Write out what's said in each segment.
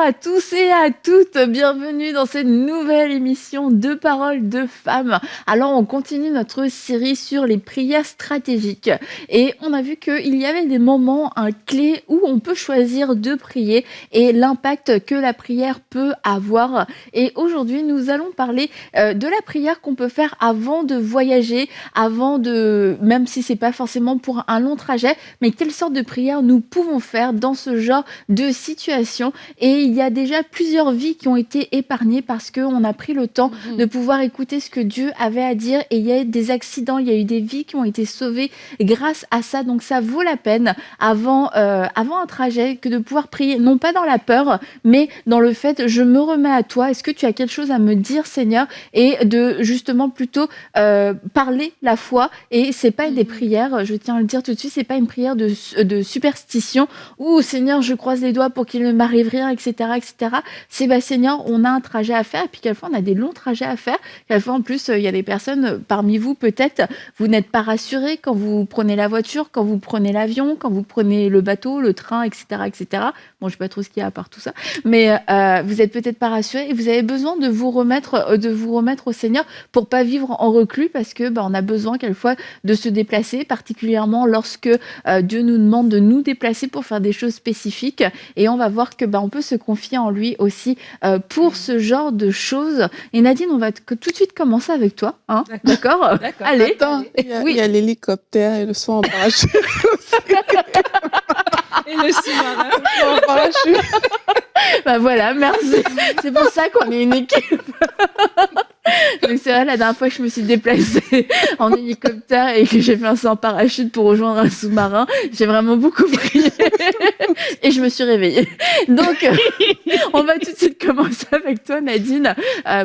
à tous et à toutes, bienvenue dans cette nouvelle émission de Paroles de Femmes. Alors on continue notre série sur les prières stratégiques et on a vu qu'il y avait des moments clés où on peut choisir de prier et l'impact que la prière peut avoir. Et aujourd'hui nous allons parler de la prière qu'on peut faire avant de voyager, même si c'est pas forcément pour un long trajet, mais quelle sorte de prière nous pouvons faire dans ce genre de situation. Et il y a déjà plusieurs vies qui ont été épargnées parce qu'on a pris le temps de pouvoir écouter ce que Dieu avait à dire. Et il y a eu des accidents, il y a eu des vies qui ont été sauvées grâce à ça. Donc ça vaut la peine avant un trajet que de pouvoir prier, non pas dans la peur, mais dans le fait, je me remets à toi. Est-ce que tu as quelque chose à me dire, Seigneur? Et de justement plutôt parler la foi. Et c'est pas des prières, je tiens à le dire tout de suite, c'est pas une prière de superstition où Seigneur, je croise les doigts pour qu'il ne m'arrive rien, etc., etc. C'est Seigneur, on a un trajet à faire, et puis quelquefois on a des longs trajets à faire. Quelquefois en plus, il y a des personnes parmi vous, peut-être, vous n'êtes pas rassurés quand vous prenez la voiture, quand vous prenez l'avion, quand vous prenez le bateau, le train, etc., etc. Bon, je sais pas trop ce qu'il y a à part tout ça, mais vous êtes peut-être pas rassurés et vous avez besoin de vous remettre au Seigneur pour pas vivre en reclus, parce que on a besoin quelquefois de se déplacer, particulièrement lorsque Dieu nous demande de nous déplacer pour faire des choses spécifiques, et on va voir que on peut se confier en lui aussi pour ce genre de choses. Et Nadine, on va tout de suite commencer avec toi, hein? D'accord. Allez. Attends, il y a l'hélicoptère et le saut en parachute. Et le sous-marin. En parachute. Voilà, merci. C'est pour ça qu'on est une équipe. Donc c'est vrai, la dernière fois que je me suis déplacée en hélicoptère et que j'ai fait un saut en parachute pour rejoindre un sous-marin, j'ai vraiment beaucoup prié et je me suis réveillée. Donc, on va tout de suite commencer avec toi, Nadine,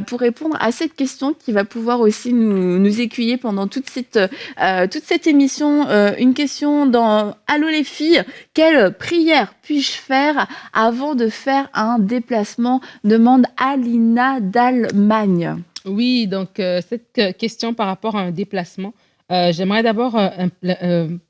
pour répondre à cette question qui va pouvoir aussi nous aiguiller pendant toute cette émission. Une question dans Allô les filles, quelle prière puis-je faire avant de faire un déplacement? Demande Alina d'Allemagne. Oui, donc cette question par rapport à un déplacement, j'aimerais d'abord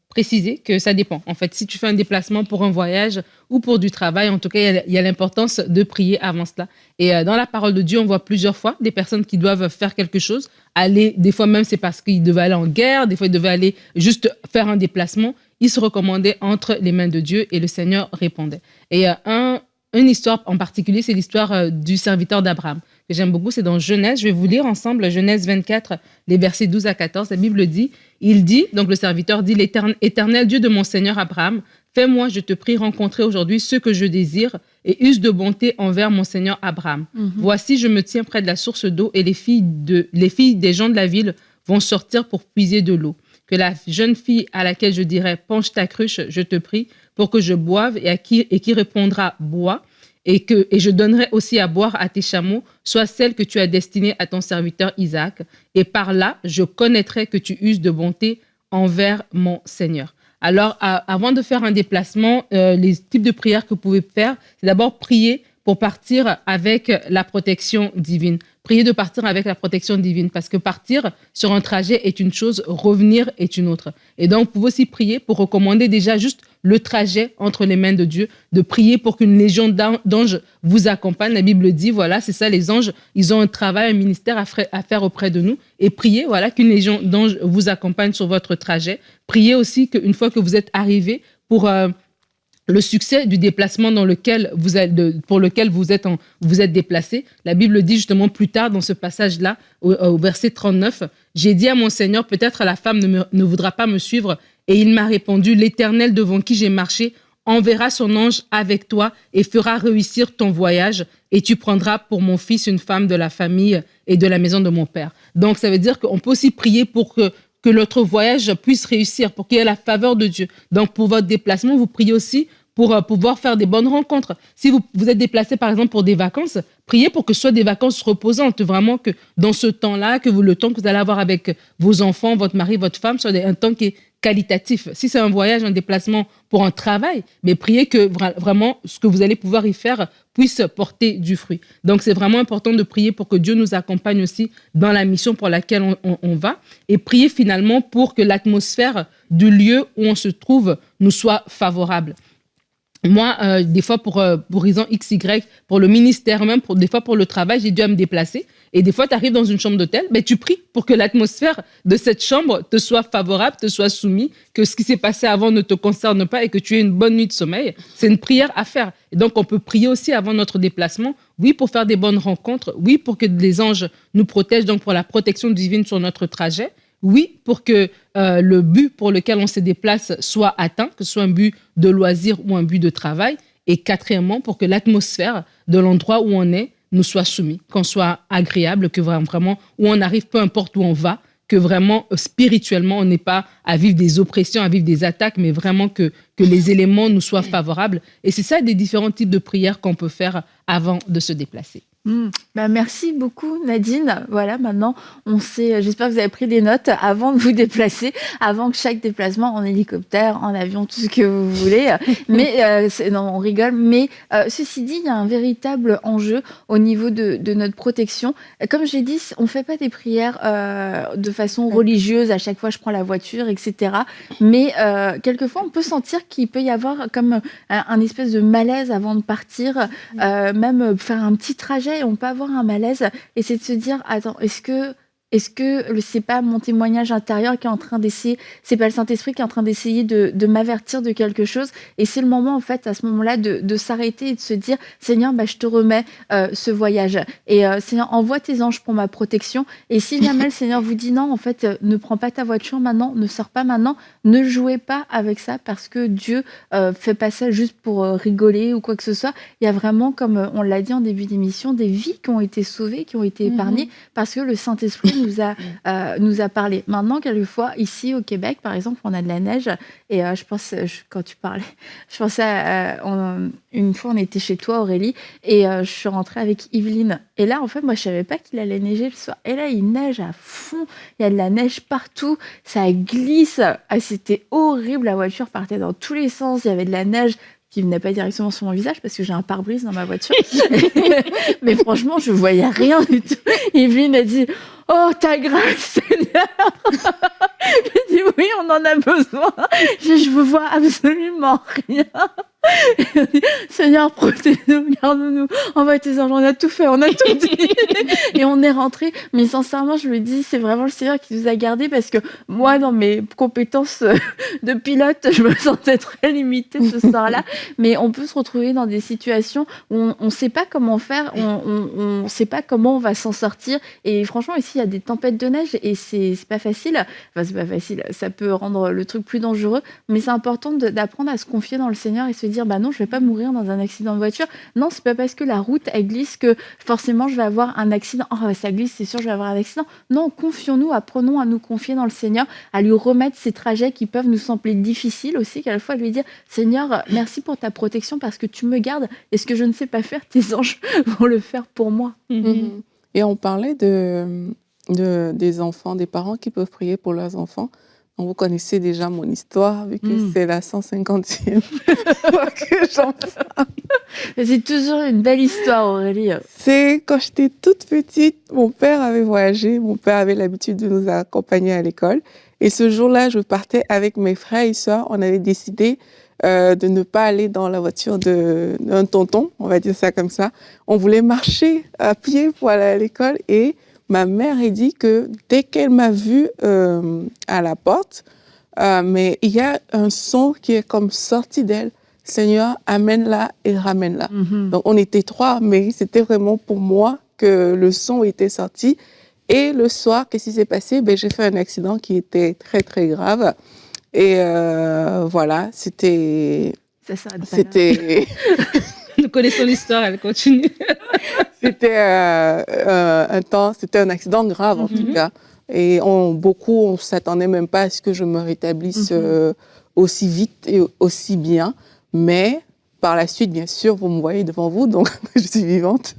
préciser que ça dépend. En fait, si tu fais un déplacement pour un voyage ou pour du travail, en tout cas, il y a l'importance de prier avant cela. Et dans la parole de Dieu, on voit plusieurs fois des personnes qui doivent faire quelque chose, aller, des fois même c'est parce qu'ils devaient aller en guerre, des fois ils devaient aller juste faire un déplacement. Ils se recommandaient entre les mains de Dieu et le Seigneur répondait. Et une histoire en particulier, c'est l'histoire du serviteur d'Abraham, que j'aime beaucoup, c'est dans Genèse. Je vais vous lire ensemble Genèse 24, les versets 12 à 14. La Bible dit, donc le serviteur dit, l'Éternel Dieu de mon Seigneur Abraham, fais-moi, je te prie, rencontrer aujourd'hui ce que je désire et use de bonté envers mon Seigneur Abraham. Voici, je me tiens près de la source d'eau et les filles des gens de la ville vont sortir pour puiser de l'eau. Que la jeune fille à laquelle je dirai, penche ta cruche, je te prie, pour que je boive, et qui répondra, bois, et je donnerai aussi à boire à tes chameaux, soit celle que tu as destinée à ton serviteur Isaac. Et par là, je connaîtrai que tu uses de bonté envers mon Seigneur. Alors, avant de faire un déplacement, les types de prières que vous pouvez faire, c'est d'abord prier pour partir avec la protection divine. Priez de partir avec la protection divine, parce que partir sur un trajet est une chose, revenir est une autre. Et donc, vous pouvez aussi prier pour recommander déjà juste le trajet entre les mains de Dieu, de prier pour qu'une légion d'anges vous accompagne. La Bible dit, voilà, c'est ça, les anges, ils ont un travail, un ministère à faire auprès de nous. Et priez, voilà, qu'une légion d'anges vous accompagne sur votre trajet. Priez aussi qu'une fois que vous êtes arrivé, pour le succès du déplacement pour lequel vous êtes déplacé. La Bible dit justement plus tard dans ce passage-là, au verset 39, « J'ai dit à mon Seigneur, peut-être la femme ne voudra pas me suivre. Et il m'a répondu, l'Éternel devant qui j'ai marché enverra son ange avec toi et fera réussir ton voyage. Et tu prendras pour mon fils une femme de la famille et de la maison de mon père. » Donc, ça veut dire qu'on peut aussi prier pour que notre voyage puisse réussir, pour qu'il y ait la faveur de Dieu. Donc, pour votre déplacement, vous priez aussi pour pouvoir faire des bonnes rencontres. Si vous êtes déplacé, par exemple, pour des vacances, priez pour que ce soit des vacances reposantes, vraiment que dans ce temps-là, le temps que vous allez avoir avec vos enfants, votre mari, votre femme, soit un temps qui est qualitatif. Si c'est un voyage, un déplacement pour un travail, mais priez que vraiment ce que vous allez pouvoir y faire puisse porter du fruit. Donc, c'est vraiment important de prier pour que Dieu nous accompagne aussi dans la mission pour laquelle on va, et prier finalement pour que l'atmosphère du lieu où on se trouve nous soit favorable. Moi, des fois, pour raison X, Y, pour le ministère, même des fois pour le travail, j'ai dû à me déplacer. Et des fois, tu arrives dans une chambre d'hôtel, mais tu pries pour que l'atmosphère de cette chambre te soit favorable, te soit soumise, que ce qui s'est passé avant ne te concerne pas et que tu aies une bonne nuit de sommeil. C'est une prière à faire. Et donc, on peut prier aussi avant notre déplacement, oui, pour faire des bonnes rencontres, oui, pour que les anges nous protègent, donc pour la protection divine sur notre trajet. Oui, pour que le but pour lequel on se déplace soit atteint, que ce soit un but de loisir ou un but de travail. Et quatrièmement, pour que l'atmosphère de l'endroit où on est nous soit soumise, qu'on soit agréable, que vraiment, où on arrive, peu importe où on va, que vraiment, spirituellement, on n'est pas à vivre des oppressions, à vivre des attaques, mais vraiment que les éléments nous soient favorables. Et c'est ça des différents types de prières qu'on peut faire avant de se déplacer. Merci beaucoup Nadine. Voilà, maintenant on sait, j'espère que vous avez pris des notes avant de vous déplacer, avant que chaque déplacement en hélicoptère, en avion, tout ce que vous voulez. Mais non, on rigole. Mais ceci dit, il y a un véritable enjeu au niveau de notre protection. Comme j'ai dit, on fait pas des prières de façon religieuse. À chaque fois, je prends la voiture, etc. Mais quelquefois, on peut sentir qu'il peut y avoir comme un espèce de malaise avant de partir, même faire un petit trajet. Et on peut avoir un malaise et c'est de se dire attends, est-ce que c'est pas mon témoignage intérieur qui est en train d'essayer, c'est pas le Saint-Esprit qui est en train d'essayer de m'avertir de quelque chose, et c'est le moment en fait à ce moment-là de s'arrêter et de se dire Seigneur, je te remets ce voyage, et Seigneur, envoie tes anges pour ma protection, et si jamais le Seigneur vous dit non, en fait ne prends pas ta voiture maintenant, ne sors pas maintenant, ne jouez pas avec ça, parce que Dieu fait pas ça juste pour rigoler ou quoi que ce soit. Il y a vraiment, comme on l'a dit en début d'émission, des vies qui ont été sauvées, qui ont été épargnées parce que le Saint-Esprit nous a parlé. Maintenant, quelquefois, ici au Québec, par exemple, on a de la neige. Et quand tu parlais, je pensais une fois, on était chez toi, Aurélie, et je suis rentrée avec Yveline. Et là, en fait, moi, je savais pas qu'il allait neiger le soir. Et là, il neige à fond. Il y a de la neige partout. Ça glisse. Ah, c'était horrible. La voiture partait dans tous les sens. Il y avait de la neige qui venait pas directement sur mon visage parce que j'ai un pare-brise dans ma voiture. Mais franchement, je voyais rien du tout. Yveline a dit « Oh, ta grâce, Seigneur !» J'ai dit « Oui, on en a besoin. » Je ne vois absolument rien. Seigneur, protège-nous, garde-nous, envoie tes anges, on a tout fait, on a tout dit. Et on est rentré. Mais sincèrement, je me dis, c'est vraiment le Seigneur qui nous a gardés, parce que moi, dans mes compétences de pilote, je me sentais très limitée ce soir-là. Mais on peut se retrouver dans des situations où on ne sait pas comment faire, on ne sait pas comment on va s'en sortir. Et franchement, ici, il y a des tempêtes de neige et c'est pas facile. Enfin, c'est pas facile, ça peut rendre le truc plus dangereux, mais c'est important d'apprendre à se confier dans le Seigneur et se dire bah non, je vais pas mourir dans un accident de voiture. Non, c'est pas parce que la route elle glisse que forcément je vais avoir un accident. Oh, ça glisse, c'est sûr, je vais avoir un accident. Non, confions-nous, apprenons à nous confier dans le Seigneur, à lui remettre ces trajets qui peuvent nous sembler difficiles aussi, quelquefois lui dire Seigneur, merci pour ta protection parce que tu me gardes, et ce que je ne sais pas faire, tes anges vont le faire pour moi. Et on parlait des enfants, des parents qui peuvent prier pour leurs enfants. Donc, vous connaissez déjà mon histoire, vu que c'est la 150e fois que j'en parle. C'est toujours une belle histoire, Aurélie. C'est quand j'étais toute petite, mon père avait voyagé, mon père avait l'habitude de nous accompagner à l'école. Et ce jour-là, je partais avec mes frères et sœurs. On avait décidé de ne pas aller dans la voiture d'un tonton, on va dire ça comme ça. On voulait marcher à pied pour aller à l'école, et ma mère a dit que dès qu'elle m'a vue à la porte, mais il y a un son qui est comme sorti d'elle. Seigneur, amène-la et ramène-la. Donc on était trois, mais c'était vraiment pour moi que le son était sorti. Et le soir, qu'est-ce qui s'est passé? J'ai fait un accident qui était très très grave. Et voilà, c'était... Ça s'arrête pas là. Nous connaissons l'histoire, elle continue. C'était c'était un accident grave en tout cas. Et beaucoup, on ne s'attendait même pas à ce que je me rétablisse aussi vite et aussi bien. Mais par la suite, bien sûr, vous me voyez devant vous, donc je suis vivante.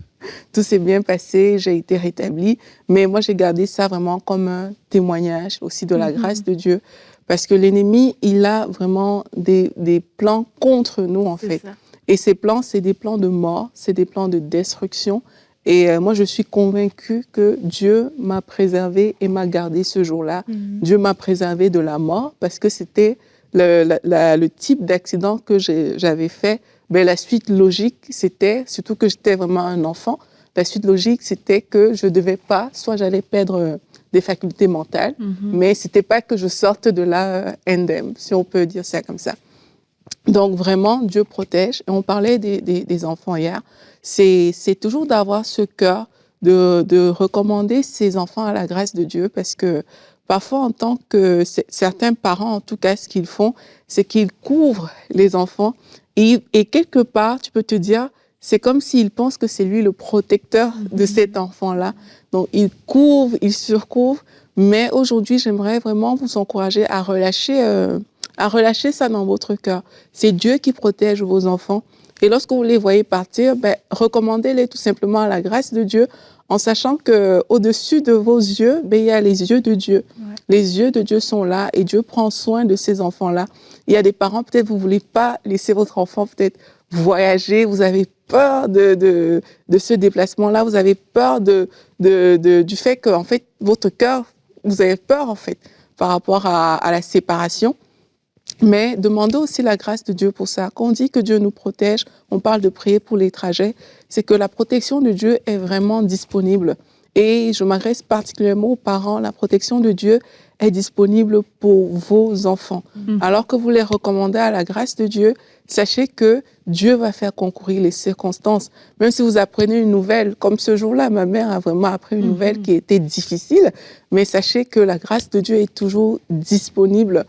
Tout s'est bien passé, j'ai été rétablie. Mais moi, j'ai gardé ça vraiment comme un témoignage aussi de la grâce de Dieu. Parce que l'ennemi, il a vraiment des plans contre nous, en fait. Ça. Et ces plans, c'est des plans de mort, c'est des plans de destruction. Et moi, je suis convaincue que Dieu m'a préservée et m'a gardée ce jour-là. Dieu m'a préservée de la mort parce que c'était le type d'accident que j'avais fait, ben, la suite logique, c'était, surtout que j'étais vraiment un enfant, la suite logique, c'était que je ne devais pas, soit j'allais perdre des facultés mentales, mais ce n'était pas que je sorte de là indemne, si on peut dire ça comme ça. Donc vraiment, Dieu protège. Et on parlait des enfants hier. C'est toujours d'avoir ce cœur de recommander ses enfants à la grâce de Dieu, parce que parfois, en tant que certains parents, en tout cas, ce qu'ils font, c'est qu'ils couvrent les enfants. Et quelque part, tu peux te dire, c'est comme s'ils pensent que c'est lui le protecteur de cet enfant-là. Donc, ils couvrent, ils surcouvrent. Mais aujourd'hui, j'aimerais vraiment vous encourager à relâcher ça dans votre cœur. C'est Dieu qui protège vos enfants. Et lorsque vous les voyez partir, ben, recommandez-les tout simplement à la grâce de Dieu, en sachant qu'au-dessus de vos yeux, ben, il y a les yeux de Dieu. Ouais. Les yeux de Dieu sont là et Dieu prend soin de ces enfants-là. Il y a des parents, peut-être vous ne voulez pas laisser votre enfant peut-être voyager, vous avez peur de ce déplacement-là, vous avez peur du fait que, en fait, votre cœur, vous avez peur, en fait, par rapport à la séparation. Mais demandez aussi la grâce de Dieu pour ça. Quand on dit que Dieu nous protège, on parle de prier pour les trajets, c'est que la protection de Dieu est vraiment disponible. Et je m'adresse particulièrement aux parents, la protection de Dieu est disponible pour vos enfants. Alors que vous les recommandez à la grâce de Dieu, sachez que Dieu va faire concourir les circonstances. Même si vous apprenez une nouvelle, comme ce jour-là, ma mère a vraiment appris une nouvelle qui était difficile, mais sachez que la grâce de Dieu est toujours disponible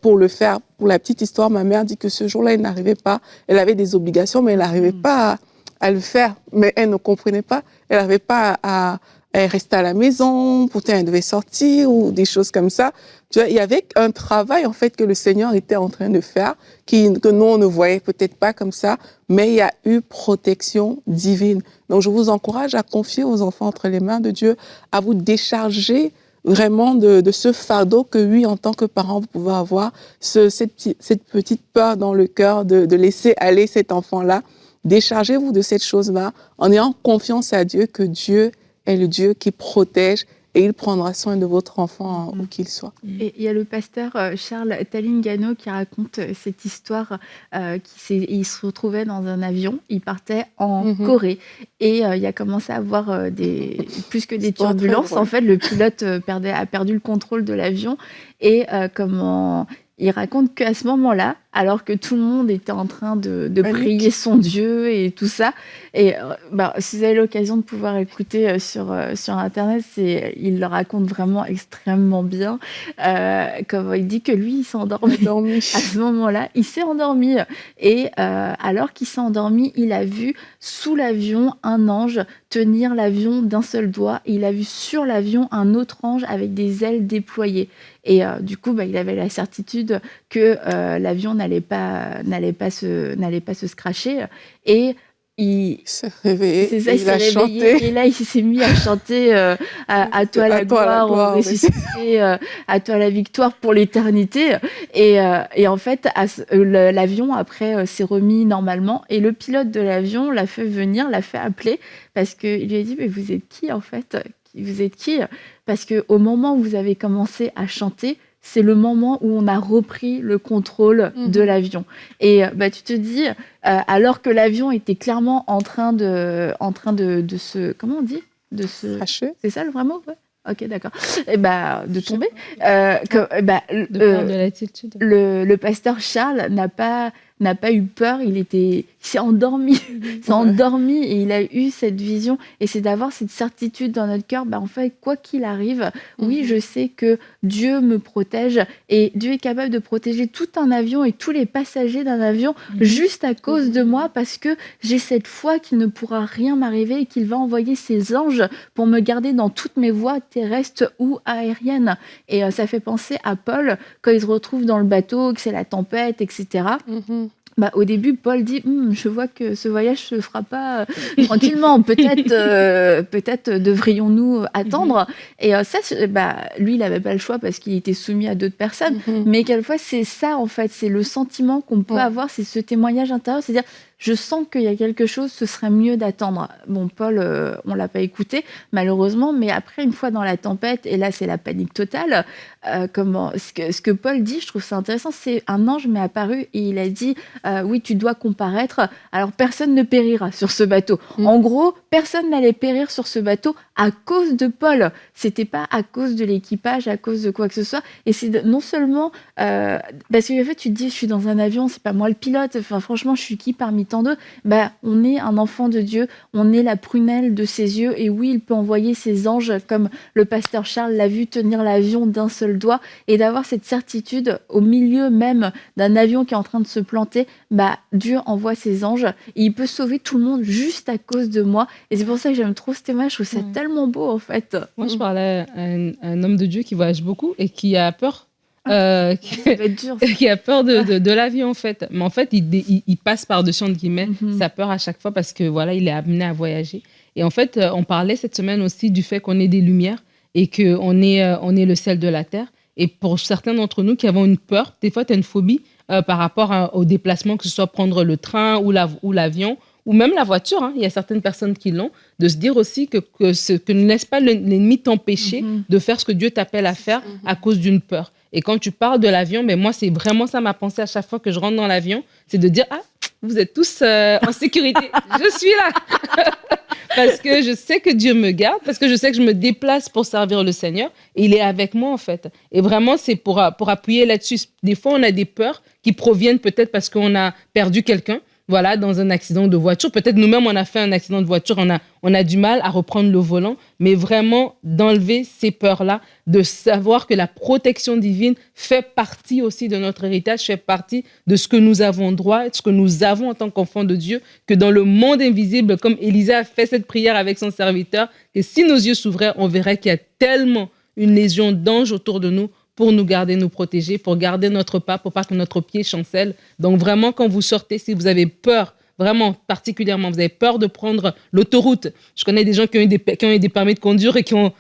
pour le faire. Pour la petite histoire, ma mère dit que ce jour-là, elle n'arrivait pas, elle avait des obligations, mais elle n'arrivait pas à le faire. Mais elle ne comprenait pas, elle n'arrivait pas à rester à la maison, pourtant elle devait sortir ou des choses comme ça. Tu vois, il y avait un travail en fait que le Seigneur était en train de faire, que nous on ne voyait peut-être pas comme ça, mais il y a eu protection divine. Donc je vous encourage à confier vos enfants entre les mains de Dieu, à vous décharger vraiment de ce fardeau que oui, en tant que parent, vous pouvez avoir, cette petite peur dans le cœur de laisser aller cet enfant-là. Déchargez-vous de cette chose-là en ayant confiance à Dieu, que Dieu est le Dieu qui protège et il prendra soin de votre enfant où qu'il soit. Et il y a le pasteur Charles Talingano qui raconte cette histoire. Il se retrouvait dans un avion, il partait en Corée et il a commencé à avoir plus que des turbulences. En fait, le pilote a perdu le contrôle de l'avion et il raconte qu'à ce moment-là, alors que tout le monde était en train de prier son Dieu et tout ça, et si vous avez l'occasion de pouvoir écouter sur Internet, il le raconte vraiment extrêmement bien. Comme il dit que lui, il s'est endormi. À ce moment-là, il s'est endormi. Et alors qu'il s'est endormi, il a vu sous l'avion un ange tenir l'avion d'un seul doigt. Et il a vu sur l'avion un autre ange avec des ailes déployées. Et du coup, il avait la certitude que l'avion n'allait pas se scratcher. Et il s'est réveillé, c'est ça, il s'est réveillé et là il s'est mis à chanter à toi la gloire, on ressuscité, à toi la victoire pour l'éternité. Et en fait, l'avion après s'est remis normalement et le pilote de l'avion l'a fait venir, l'a fait appeler parce qu'il lui a dit mais vous êtes qui en fait? Vous êtes qui? Parce qu'au moment où vous avez commencé à chanter, c'est le moment où on a repris le contrôle de l'avion. Et tu te dis, alors que l'avion était clairement en train de se... Comment on dit? De se... Cracher. C'est ça le vrai mot? Ouais. Ok, d'accord. Et de tomber. De perdre de l'attitude. Le pasteur Charles n'a pas eu peur, il s'est endormi. Il s'est endormi et il a eu cette vision. Et c'est d'avoir cette certitude dans notre cœur, en fait, quoi qu'il arrive, oui, je sais que Dieu me protège et Dieu est capable de protéger tout un avion et tous les passagers d'un avion juste à cause de moi parce que j'ai cette foi qu'il ne pourra rien m'arriver et qu'il va envoyer ses anges pour me garder dans toutes mes voies terrestres ou aériennes. Et ça fait penser à Paul quand il se retrouve dans le bateau, que c'est la tempête, etc. Au début, Paul dit je vois que ce voyage se fera pas tranquillement. Peut-être devrions-nous attendre. Et ça, lui, il n'avait pas le choix parce qu'il était soumis à d'autres personnes. Mais quelquefois, c'est ça en fait, c'est le sentiment qu'on peut avoir, c'est ce témoignage intérieur, c'est-à-dire je sens qu'il y a quelque chose, ce serait mieux d'attendre. Bon, Paul, on l'a pas écouté, malheureusement, mais après, une fois dans la tempête, et là, c'est la panique totale, ce que Paul dit, je trouve ça intéressant, c'est un ange m'est apparu et il a dit, oui, tu dois comparaître, alors personne ne périra sur ce bateau. En gros, personne n'allait périr sur ce bateau à cause de Paul. C'était pas à cause de l'équipage, à cause de quoi que ce soit. Et c'est non seulement parce qu'en fait, tu te dis, je suis dans un avion, c'est pas moi le pilote. Enfin, franchement, je suis qui parmi tant d'autres? On est un enfant de Dieu, on est la prunelle de ses yeux. Et oui, il peut envoyer ses anges, comme le pasteur Charles l'a vu tenir l'avion d'un seul doigt, et d'avoir cette certitude au milieu même d'un avion qui est en train de se planter. Dieu envoie ses anges et il peut sauver tout le monde juste à cause de moi. Et c'est pour ça que j'aime trop ce témoignage. Je trouve ça tellement beau, en fait. Moi, je parlais à un homme de Dieu qui voyage beaucoup et qui a peur. Ça va être dur. Qui a peur de l'avion, en fait. Mais en fait, il passe par-dessus, entre guillemets, sa peur à chaque fois parce que voilà, il est amené à voyager. Et en fait, on parlait cette semaine aussi du fait qu'on est des lumières et qu'on est le sel de la terre. Et pour certains d'entre nous qui avons une peur, des fois, tu as une phobie par rapport au déplacement, que ce soit prendre le train ou l'avion, ou même la voiture, hein. Il y a certaines personnes qui l'ont, de se dire aussi que ne laisse pas l'ennemi t'empêcher de faire ce que Dieu t'appelle à faire à cause d'une peur. Et quand tu parles de l'avion, moi, c'est vraiment ça ma pensée à chaque fois que je rentre dans l'avion, c'est de dire, vous êtes tous en sécurité, je suis là. Parce que je sais que Dieu me garde, parce que je sais que je me déplace pour servir le Seigneur, et il est avec moi, en fait. Et vraiment, c'est pour appuyer là-dessus. Des fois, on a des peurs qui proviennent peut-être parce qu'on a perdu quelqu'un, voilà, dans un accident de voiture. Peut-être nous-mêmes, on a fait un accident de voiture, on a du mal à reprendre le volant, mais vraiment d'enlever ces peurs-là, de savoir que la protection divine fait partie aussi de notre héritage, fait partie de ce que nous avons droit, de ce que nous avons en tant qu'enfants de Dieu, que dans le monde invisible, comme Élisée a fait cette prière avec son serviteur, que si nos yeux s'ouvraient, on verrait qu'il y a tellement une légion d'anges autour de nous pour nous garder, nous protéger, pour garder notre pas, pour pas que notre pied chancelle. Donc vraiment, quand vous sortez, si vous avez peur, vraiment particulièrement, vous avez peur de prendre l'autoroute. Je connais des gens qui ont eu des permis de conduire et qui ont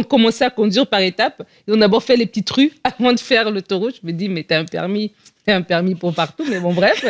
commencé à conduire par étapes. Ils ont d'abord fait les petites rues avant de faire l'autoroute. Je me dis, mais t'as un permis pour partout. Mais bon, bref.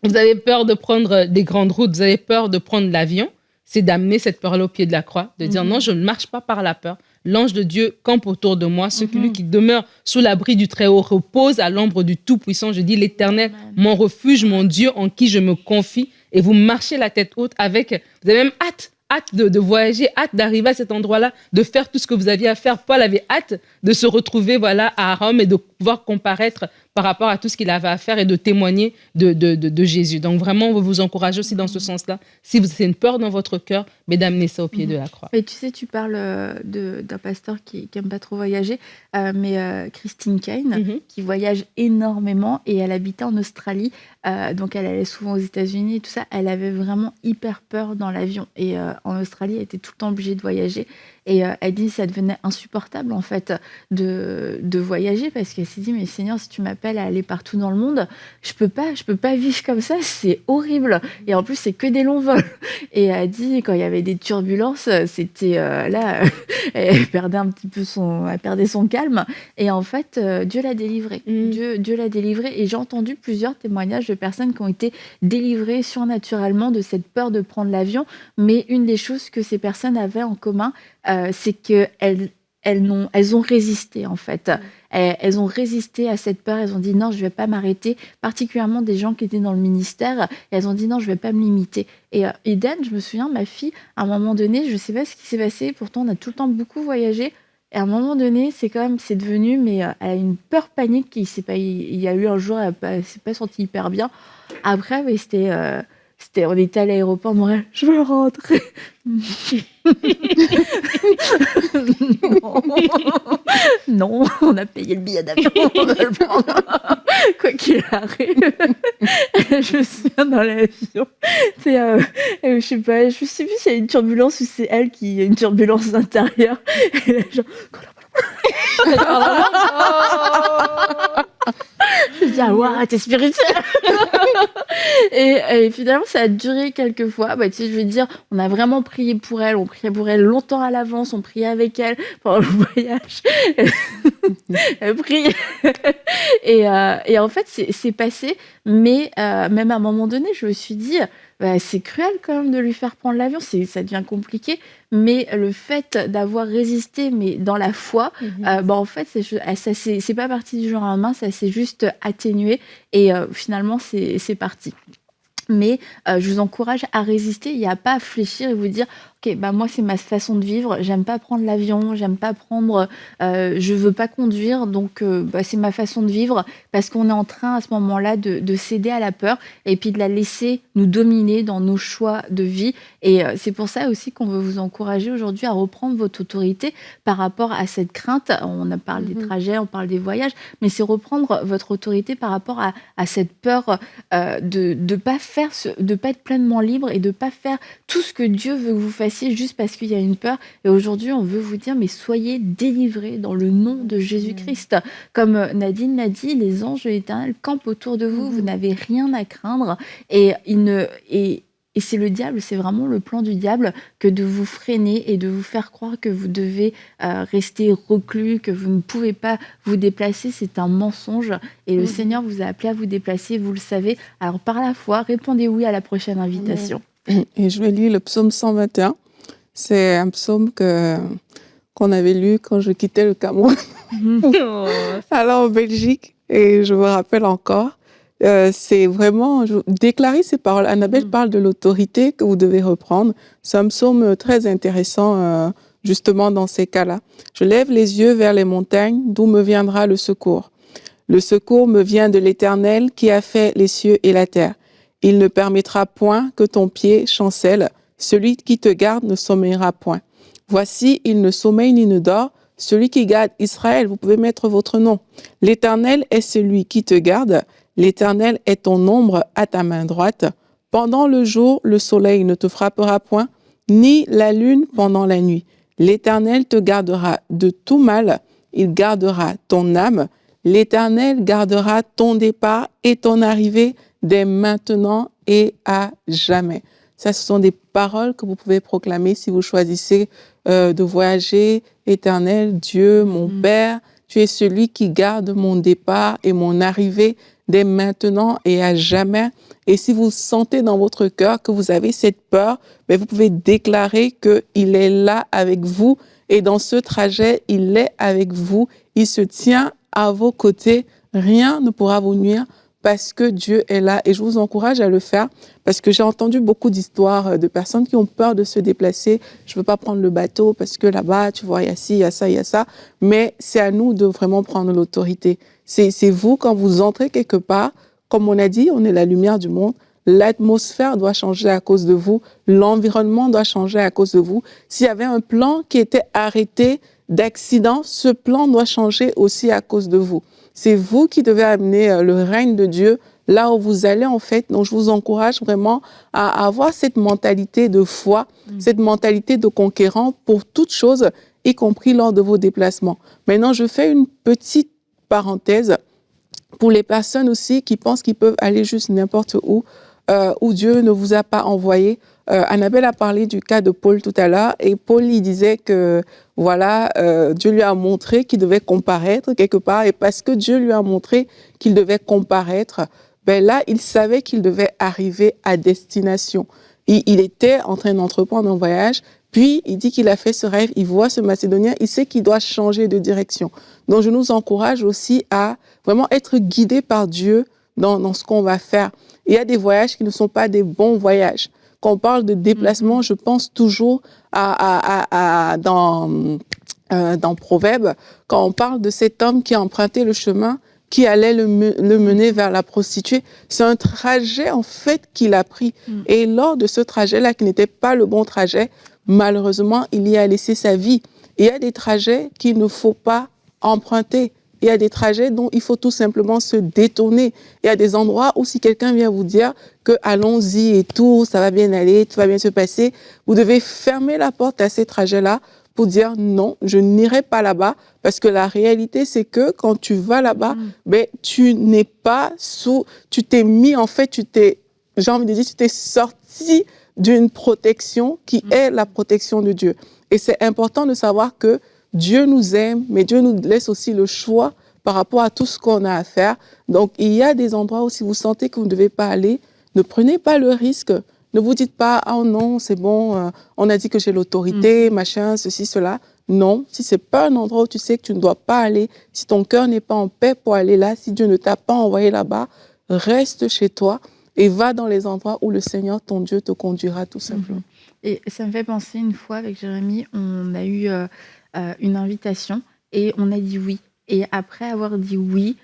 Vous avez peur de prendre des grandes routes, vous avez peur de prendre l'avion. C'est d'amener cette peur-là au pied de la croix, de dire non, je ne marche pas par la peur. L'ange de Dieu campe autour de moi. Celui qui demeure sous l'abri du Très-Haut repose à l'ombre du Tout-Puissant. Je dis, l'Éternel, mon refuge, mon Dieu, en qui je me confie. Et vous marchez la tête haute avec... Vous avez même hâte de voyager, hâte d'arriver à cet endroit-là, de faire tout ce que vous aviez à faire. Paul avait hâte de se retrouver à Rome et de pouvoir comparaître par rapport à tout ce qu'il avait à faire et de témoigner de Jésus. Donc vraiment, on veut vous encourager aussi dans ce sens-là. Si vous avez une peur dans votre cœur, mais d'amener ça au pied de la croix. Et tu sais, tu parles d'un pasteur qui n'aime pas trop voyager, mais Christine Kane, qui voyage énormément et elle habitait en Australie. Donc elle allait souvent aux États-Unis et tout ça. Elle avait vraiment hyper peur dans l'avion. Et en Australie, elle était tout le temps obligée de voyager. Et elle dit que ça devenait insupportable en fait de voyager parce qu'elle s'est dit mais Seigneur, si tu m'appelles à aller partout dans le monde, je peux pas vivre comme ça, c'est horrible. Et en plus c'est que des longs vols. Et elle dit quand il y avait des turbulences, c'était là, elle perdait un petit peu elle perdait son calme. Et en fait Dieu l'a délivrée. Dieu l'a délivrée. Et j'ai entendu plusieurs témoignages de personnes qui ont été délivrées surnaturellement de cette peur de prendre l'avion. Mais une des choses que ces personnes avaient en commun, c'est qu'elles ont résisté en fait. Elles ont résisté à cette peur, elles ont dit non, je ne vais pas m'arrêter, particulièrement des gens qui étaient dans le ministère, elles ont dit non, je ne vais pas me limiter. Et Eden, je me souviens, ma fille, à un moment donné, je ne sais pas ce qui s'est passé, pourtant on a tout le temps beaucoup voyagé, et à un moment donné, c'est devenu, mais elle a une peur panique, il y a eu un jour, elle ne s'est pas sentie hyper bien. Après, oui, on était à l'aéroport de Montréal, je veux rentrer. Non, on a payé le billet d'avion, on va le prendre. Quoi qu'il arrive, je me souviens dans l'avion, je sais pas, je sais plus s'il y a une turbulence ou c'est elle qui a une turbulence intérieure. Et là, genre, je dis dire waouh, t'es spirituel. Et finalement, ça a duré quelques fois. Bah, tu sais, je veux dire, on a vraiment prié pour elle. On priait pour elle longtemps à l'avance. On priait avec elle pendant le voyage. Elle priait. Et en fait, c'est passé. Mais même à un moment donné, je me suis dit, bah, c'est cruel quand même de lui faire prendre l'avion. Ça devient compliqué. Mais le fait d'avoir résisté, mais dans la foi, bah, en fait, c'est pas parti du jour au lendemain. Ça s'est juste atténué. Et finalement, c'est parti. Mais je vous encourage à résister et à pas fléchir et vous dire ok, bah moi c'est ma façon de vivre, j'aime pas prendre l'avion, j'aime pas prendre, je veux pas conduire, donc bah, c'est ma façon de vivre parce qu'on est en train à ce moment-là de céder à la peur et puis de la laisser nous dominer dans nos choix de vie. Et c'est pour ça aussi qu'on veut vous encourager aujourd'hui à reprendre votre autorité par rapport à cette crainte. On a parlé des trajets, on parle des voyages, mais c'est reprendre votre autorité par rapport à cette peur de pas être pleinement libre et de pas faire tout ce que Dieu veut que vous fassiez juste parce qu'il y a une peur. Et aujourd'hui, on veut vous dire, mais soyez délivrés dans le nom de Jésus-Christ. Comme Nadine l'a dit, les anges de l'Éternel campent autour de vous. Vous n'avez rien à craindre. Et c'est le diable, c'est vraiment le plan du diable que de vous freiner et de vous faire croire que vous devez rester reclus, que vous ne pouvez pas vous déplacer. C'est un mensonge. Et le Seigneur vous a appelé à vous déplacer, vous le savez. Alors par la foi, répondez oui à la prochaine invitation. Et je vais lire le psaume 121. C'est un psaume qu'on avait lu quand je quittais le Cameroun, alors en Belgique. Et je me rappelle encore. C'est vraiment déclarer ces paroles. Annabelle parle de l'autorité que vous devez reprendre. C'est un psaume très intéressant, justement dans ces cas-là. Je lève les yeux vers les montagnes, d'où me viendra le secours. Le secours me vient de l'Éternel qui a fait les cieux et la terre. Il ne permettra point que ton pied chancelle. Celui qui te garde ne sommeillera point. Voici, il ne sommeille ni ne dort. Celui qui garde Israël, vous pouvez mettre votre nom. L'Éternel est celui qui te garde. L'Éternel est ton ombre à ta main droite. Pendant le jour, le soleil ne te frappera point, ni la lune pendant la nuit. L'Éternel te gardera de tout mal. Il gardera ton âme. L'Éternel gardera ton départ et ton arrivée dès maintenant et à jamais. Ça, ce sont des paroles que vous pouvez proclamer si vous choisissez de voyager. Éternel, Dieu, mon Père, tu es celui qui garde mon départ et mon arrivée dès maintenant et à jamais. Et si vous sentez dans votre cœur que vous avez cette peur, ben vous pouvez déclarer qu'il est là avec vous. Et dans ce trajet, il est avec vous. Il se tient à vos côtés. Rien ne pourra vous nuire parce que Dieu est là. Et je vous encourage à le faire parce que j'ai entendu beaucoup d'histoires de personnes qui ont peur de se déplacer. Je ne veux pas prendre le bateau parce que là-bas, tu vois, il y a ci, il y a ça, il y a ça. Mais c'est à nous de vraiment prendre l'autorité. C'est vous, quand vous entrez quelque part, comme on a dit, on est la lumière du monde. L'atmosphère doit changer à cause de vous. L'environnement doit changer à cause de vous. S'il y avait un plan qui était arrêté d'accident, ce plan doit changer aussi à cause de vous. C'est vous qui devez amener le règne de Dieu là où vous allez, en fait. Donc, je vous encourage vraiment à avoir cette mentalité de foi, cette mentalité de conquérant pour toutes choses, y compris lors de vos déplacements. Maintenant, je fais une petite parenthèse pour les personnes aussi qui pensent qu'ils peuvent aller juste n'importe où Dieu ne vous a pas envoyé. Annabelle a parlé du cas de Paul tout à l'heure, et Paul, il disait que voilà, Dieu lui a montré qu'il devait comparaître quelque part, et parce que Dieu lui a montré qu'il devait comparaître, ben là, il savait qu'il devait arriver à destination. Il était en train d'entreprendre un voyage, puis il dit qu'il a fait ce rêve, il voit ce Macédonien, il sait qu'il doit changer de direction. Donc je nous encourage aussi à vraiment être guidés par Dieu dans ce qu'on va faire. Il y a des voyages qui ne sont pas des bons voyages. Quand on parle de déplacement, je pense toujours dans Proverbes, quand on parle de cet homme qui a emprunté le chemin, qui allait le mener vers la prostituée. C'est un trajet, en fait, qu'il a pris. Et lors de ce trajet-là, qui n'était pas le bon trajet, malheureusement, il y a laissé sa vie. Et il y a des trajets qu'il ne faut pas emprunter. Il y a des trajets dont il faut tout simplement se détourner. Il y a des endroits où si quelqu'un vient vous dire que allons-y et tout, ça va bien aller, tout va bien se passer, vous devez fermer la porte à ces trajets-là pour dire non, je n'irai pas là-bas, parce que la réalité, c'est que quand tu vas là-bas, ben, tu n'es pas tu t'es mis, en fait, j'ai envie de dire, tu t'es sorti d'une protection qui est la protection de Dieu. Et c'est important de savoir que Dieu nous aime, mais Dieu nous laisse aussi le choix par rapport à tout ce qu'on a à faire. Donc, il y a des endroits où si vous sentez que vous ne devez pas aller, ne prenez pas le risque. Ne vous dites pas, oh non, c'est bon, on a dit que j'ai l'autorité, machin, ceci, cela. Non, si c'est pas un endroit où tu sais que tu ne dois pas aller, si ton cœur n'est pas en paix pour aller là, si Dieu ne t'a pas envoyé là-bas, reste chez toi et va dans les endroits où le Seigneur, ton Dieu, te conduira tout simplement. Et ça me fait penser, une fois avec Jérémy, on a eu une invitation et on a dit oui. Et après avoir dit oui,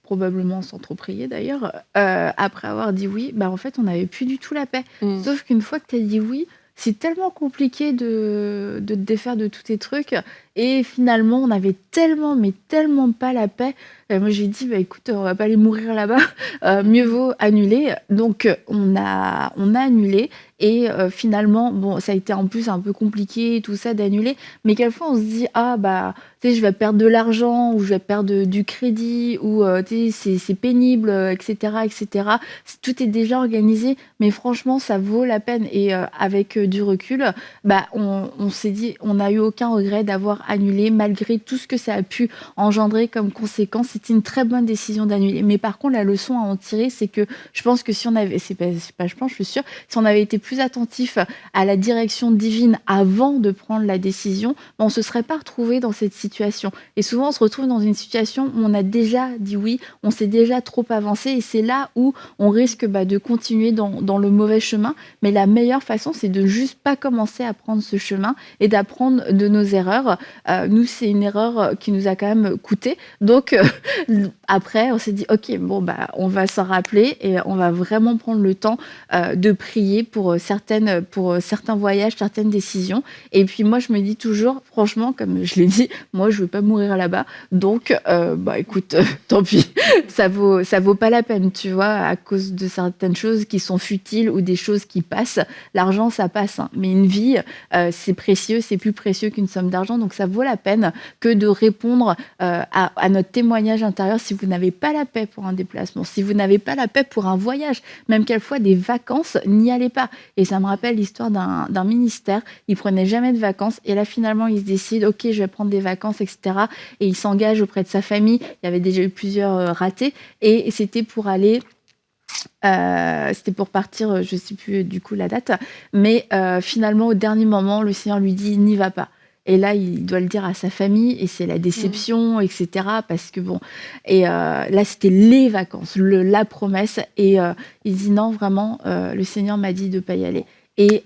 probablement sans trop prier d'ailleurs, après avoir dit oui, bah en fait on n'avait plus du tout la paix. Sauf qu'une fois que tu as dit oui, c'est tellement compliqué de te défaire de tous tes trucs. Et finalement, on avait tellement, mais tellement pas la paix. Moi, j'ai dit, bah, écoute, on va pas aller mourir là-bas. Mieux vaut annuler. Donc, on a annulé. Et finalement, bon, ça a été en plus un peu compliqué, tout ça, d'annuler. Mais quelquefois, on se dit, ah, bah, tu sais, je vais perdre de l'argent, ou je vais perdre du crédit, ou, tu sais, c'est pénible, etc., etc. Tout est déjà organisé. Mais franchement, ça vaut la peine. Et avec du recul, bah, on s'est dit, on n'a eu aucun regret d'avoir annulé, malgré tout ce que ça a pu engendrer comme conséquence. C'était une très bonne décision d'annuler. Mais par contre, la leçon à en tirer, c'est que je pense que si on avait, c'est pas je pense, je suis sûre, si on avait été plus attentif à la direction divine avant de prendre la décision, ben, on se serait pas retrouvé dans cette situation. Et souvent, on se retrouve dans une situation où on a déjà dit oui, on s'est déjà trop avancé, et c'est là où on risque de continuer dans le mauvais chemin. Mais la meilleure façon, c'est de juste pas commencer à prendre ce chemin et d'apprendre de nos erreurs. Nous, c'est une erreur qui nous a quand même coûté. Donc, après, on s'est dit, OK, bon, bah, on va s'en rappeler et on va vraiment prendre le temps de prier pour certains voyages, certaines décisions. Et puis, moi, je me dis toujours, franchement, comme je l'ai dit, moi, je veux pas mourir là-bas. Donc, bah, écoute, tant pis. Ça vaut pas la peine, tu vois, à cause de certaines choses qui sont futiles ou des choses qui passent. L'argent, ça passe, hein, mais une vie, c'est précieux, c'est plus précieux qu'une somme d'argent. Donc, ça vaut la peine que de répondre à notre témoignage intérieur si vous n'avez pas la paix pour un déplacement, si vous n'avez pas la paix pour un voyage, même quelquefois des vacances, n'y allez pas. Et ça me rappelle l'histoire d'un ministère, il prenait jamais de vacances et là finalement il se décide, ok, je vais prendre des vacances, etc. Et il s'engage auprès de sa famille, il y avait déjà eu plusieurs ratés et c'était pour aller... c'était pour partir, je ne sais plus du coup la date, mais finalement au dernier moment, le Seigneur lui dit n'y va pas. Et là, il doit le dire à sa famille et c'est la déception, etc. Parce que bon, et là c'était les vacances, la promesse et il dit non vraiment, le Seigneur m'a dit de ne pas y aller. Et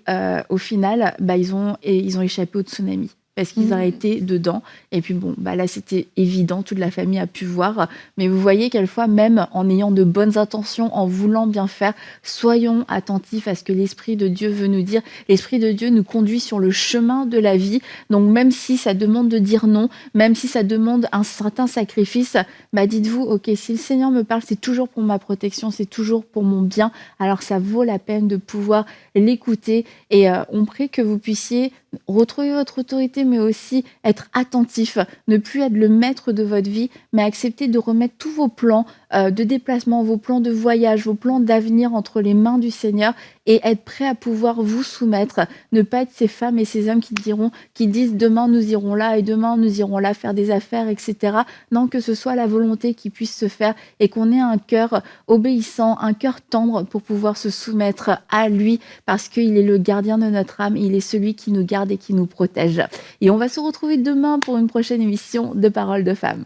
au final, bah, ils ont échappé au tsunami. Parce qu'ils auraient été dedans. Et puis bon, bah là, c'était évident, toute la famille a pu voir. Mais vous voyez, quelquefois, même en ayant de bonnes intentions, en voulant bien faire, soyons attentifs à ce que l'Esprit de Dieu veut nous dire. L'Esprit de Dieu nous conduit sur le chemin de la vie. Donc même si ça demande de dire non, même si ça demande un certain sacrifice, bah dites-vous, ok, si le Seigneur me parle, c'est toujours pour ma protection, c'est toujours pour mon bien. Alors ça vaut la peine de pouvoir l'écouter. Et on prie que vous puissiez retrouver votre autorité, mais aussi être attentif, ne plus être le maître de votre vie, mais accepter de remettre tous vos plans de déplacement, vos plans de voyage, vos plans d'avenir entre les mains du Seigneur et être prêt à pouvoir vous soumettre, ne pas être ces femmes et ces hommes qui disent demain nous irons là et demain nous irons là faire des affaires, etc. Non, que ce soit la volonté qui puisse se faire et qu'on ait un cœur obéissant, un cœur tendre pour pouvoir se soumettre à lui parce qu'il est le gardien de notre âme, il est celui qui nous garde et qui nous protège. Et on va se retrouver demain pour une prochaine émission de Paroles de Femmes.